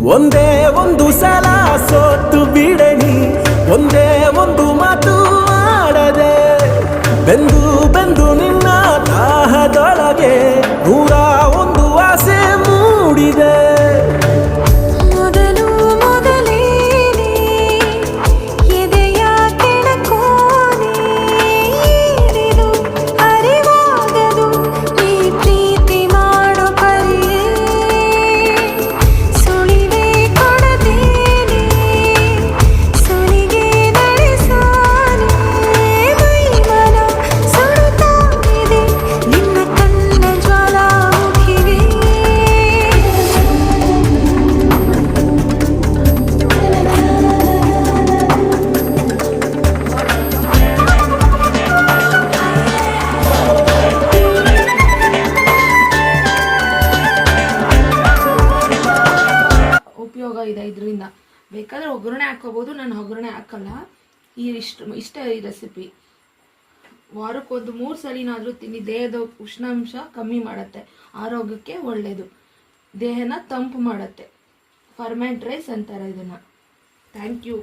ಒಂದೇ ಒಂದು ಸಲ ಸೋತು ಬಿಡಣಿ, ಒಂದೇ ಒಂದು ಮಾತು ಆಡದೆ, ಬೆಂದು ಬೆಂದು ನಿನ್ನ ದಾಹದೊಳಗೆ ನೂರ ಒಂದು ಆಸೆ ಮೂಡಿದೆ. ಉಪಯೋಗ ಇದೆ ಇದರಿಂದ. ಬೇಕಾದ್ರೆ ಒಗ್ಗರಣೆ ಹಾಕೋಬಹುದು, ನಾನು ಒಗ್ಗರಣೆ ಹಾಕಲ್ಲ. ಇಷ್ಟ ಈ ರೆಸಿಪಿ ವಾರಕ್ಕೊಂದು 3 ಸಲಿನಾದರೂ ತಿನ್ನಿ. ದೇಹದ ಉಷ್ಣಾಂಶ ಕಮ್ಮಿ ಮಾಡುತ್ತೆ, ಆರೋಗ್ಯಕ್ಕೆ ಒಳ್ಳೆಯದು, ದೇಹನ ತಂಪು ಮಾಡುತ್ತೆ. ಫರ್ಮೆಂಟ್ ರೈಸ್ ಅಂತಾರೆ ಇದನ್ನ. Thank you.